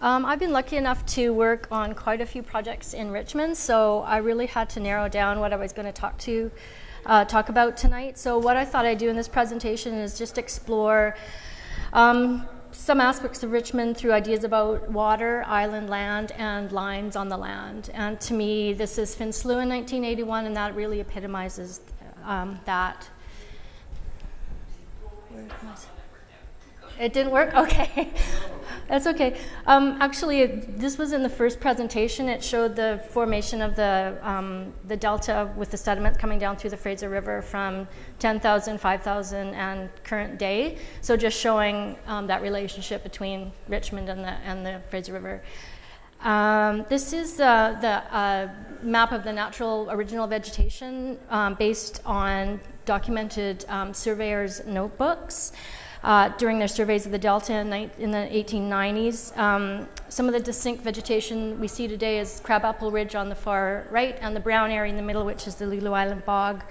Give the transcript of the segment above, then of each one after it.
I've been lucky enough to work on quite a few projects in Richmond, so I really had to narrow down what I was going to talk about tonight. So what I thought I'd do in this presentation is just explore some aspects of Richmond through ideas about water, island land, and lines on the land. And to me, this is Finn Slough in 1981, and that really epitomizes that. It didn't work? Okay. That's okay. Actually, this was in the first presentation. It showed the formation of the delta with the sediment coming down through the Fraser River from 10,000, 5,000, and current day. So just showing that relationship between Richmond and the Fraser River. This is the map of the natural original vegetation based on documented surveyors' notebooks. During their surveys of the Delta in the 1890s. Some of the distinct vegetation we see today is Crabapple Ridge on the far right and the brown area in the middle, which is the Lulu Island Bog.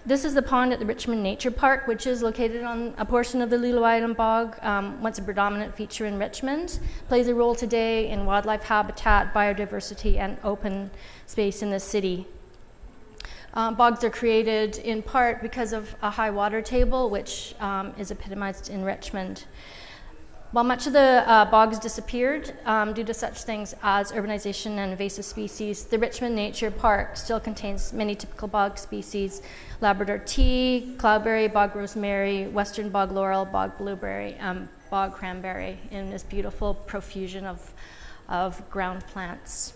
This is the pond at the Richmond Nature Park, which is located on a portion of the Lulu Island Bog, once a predominant feature in Richmond. Plays a role today in wildlife habitat, biodiversity, and open space in the city. Bogs are created in part because of a high water table, which is epitomized in Richmond. While much of the bogs disappeared due to such things as urbanization and invasive species, the Richmond Nature Park still contains many typical bog species: Labrador tea, cloudberry, bog rosemary, western bog laurel, bog blueberry, and bog cranberry in this beautiful profusion of ground plants.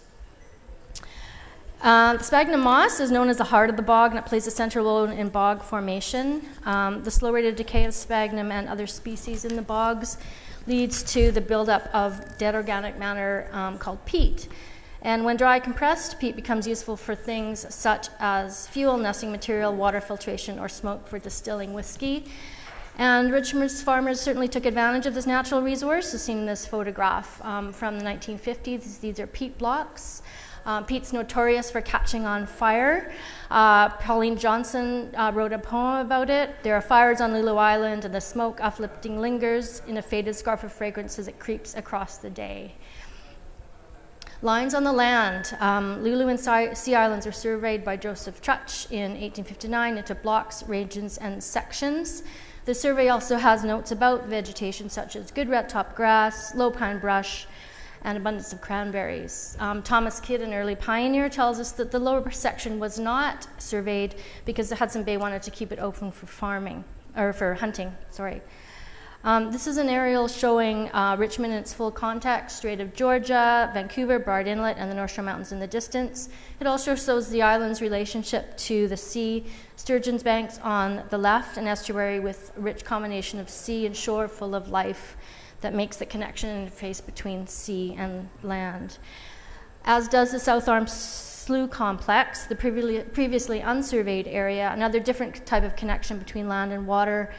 The sphagnum moss is known as the heart of the bog, and it plays a central role in bog formation. The slow rate of decay of sphagnum and other species in the bogs leads to the buildup of dead organic matter called peat. And when dry compressed, peat becomes useful for things such as fuel, nesting material, water filtration, or smoke for distilling whiskey. And Richmond's farmers certainly took advantage of this natural resource, as seen in this photograph from the 1950s. These are peat blocks. Peat's notorious for catching on fire. Pauline Johnson wrote a poem about it. There are fires on Lulu Island, and the smoke uplifting lingers in a faded scarf of fragrance as it creeps across the day. Lines on the land. Lulu and Sea Islands were surveyed by Joseph Trutch in 1859 into blocks, regions, and sections. The survey also has notes about vegetation such as good red top grass, low pine brush, and abundance of cranberries. Thomas Kidd, an early pioneer, tells us that the lower section was not surveyed because the Hudson Bay wanted to keep it open for hunting. This is an aerial showing Richmond in its full context: Strait of Georgia, Vancouver, Bard Inlet, and the North Shore Mountains in the distance. It also shows the island's relationship to the sea, Sturgeon's Banks on the left, an estuary with a rich combination of sea and shore full of life that makes the connection and interface between sea and land. As does the South Arm Slough complex, the previously unsurveyed area, another different type of connection between land and water.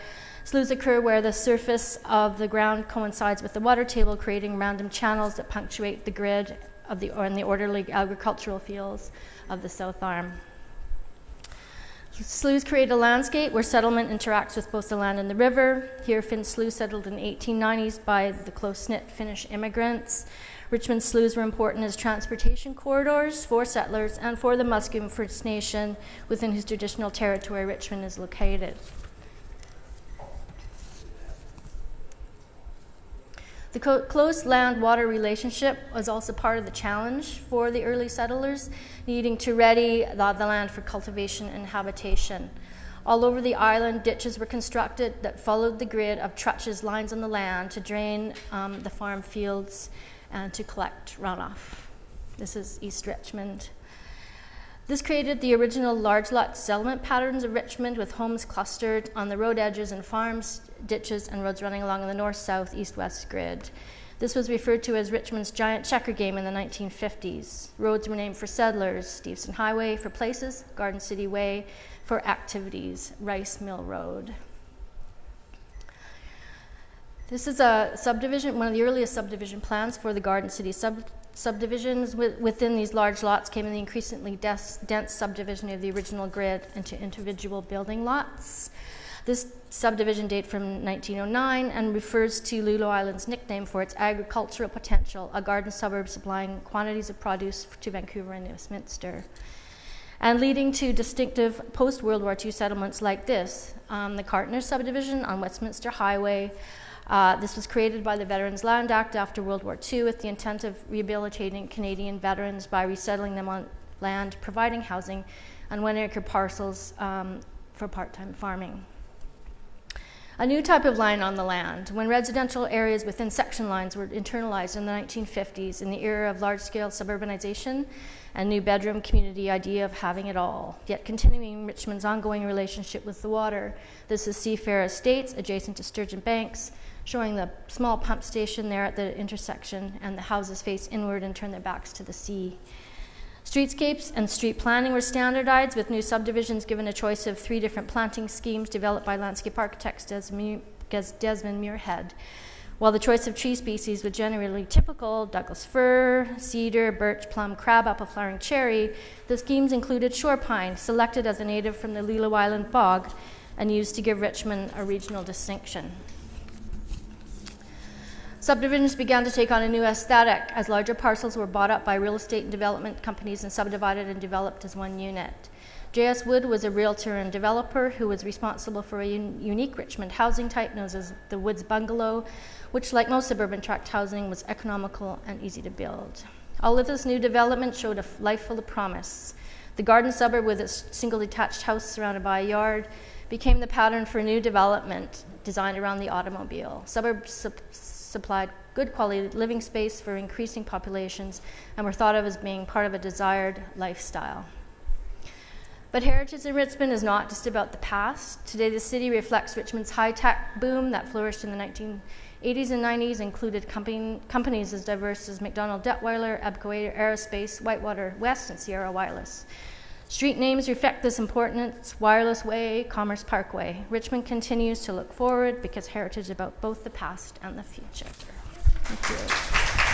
Sloughs occur where the surface of the ground coincides with the water table, creating random channels that punctuate the grid of the orderly agricultural fields of the South Arm. Sloughs create a landscape where settlement interacts with both the land and the river. Here, Finn Slough settled in the 1890s by the close-knit Finnish immigrants. Richmond sloughs were important as transportation corridors for settlers and for the Musqueam First Nation, within whose traditional territory Richmond is located. The close land-water relationship was also part of the challenge for the early settlers, needing to ready the land for cultivation and habitation. All over the island, ditches were constructed that followed the grid of Trutch's lines on the land to drain the farm fields and to collect runoff. This is East Richmond. This created the original large lot settlement patterns of Richmond, with homes clustered on the road edges and farms, ditches, and roads running along the north-south, east-west grid. This was referred to as Richmond's giant checker game in the 1950s. Roads were named for settlers: Steveston Highway for places, Garden City Way for activities, Rice Mill Road. This is a subdivision, one of the earliest subdivision plans for the Garden City subdivisions. Within these large lots came the increasingly dense subdivision of the original grid into individual building lots. This subdivision dates from 1909 and refers to Lulu Island's nickname for its agricultural potential, a garden suburb supplying quantities of produce to Vancouver and Westminster, and leading to distinctive post-World War II settlements like this. The Cartner subdivision on Westminster Highway. This was created by the Veterans Land Act after World War II with the intent of rehabilitating Canadian veterans by resettling them on land, providing housing, and 1-acre parcels for part-time farming. A new type of line on the land. When residential areas within section lines were internalized in the 1950s in the era of large-scale suburbanization and new bedroom community idea of having it all, yet continuing Richmond's ongoing relationship with the water. This is Seafair Estates, adjacent to Sturgeon Banks, showing the small pump station there at the intersection, and the houses face inward and turn their backs to the sea. Streetscapes and street planning were standardized, with new subdivisions given a choice of 3 different planting schemes developed by landscape architects Desmond Muirhead. While the choice of tree species was generally typical, Douglas fir, cedar, birch, plum, crabapple, flowering cherry, the schemes included shore pine, selected as a native from the Lilo Island bog and used to give Richmond a regional distinction. Subdivisions began to take on a new aesthetic as larger parcels were bought up by real estate and development companies and subdivided and developed as one unit. J.S. Wood was a realtor and developer who was responsible for a unique Richmond housing type known as the Woods Bungalow, which, like most suburban tract housing, was economical and easy to build. All of this new development showed a life full of promise. The garden suburb with its single detached house surrounded by a yard became the pattern for new development designed around the automobile. Suburbs supplied good quality living space for increasing populations and were thought of as being part of a desired lifestyle. But heritage in Richmond is not just about the past. Today, the city reflects Richmond's high-tech boom that flourished in the 1980s and 90s, included companies as diverse as McDonnell Detweiler, Abco Aerospace, Whitewater West, and Sierra Wireless. Street names reflect this importance: Wireless Way, Commerce Parkway. Richmond continues to look forward because heritage is about both the past and the future. Thank you.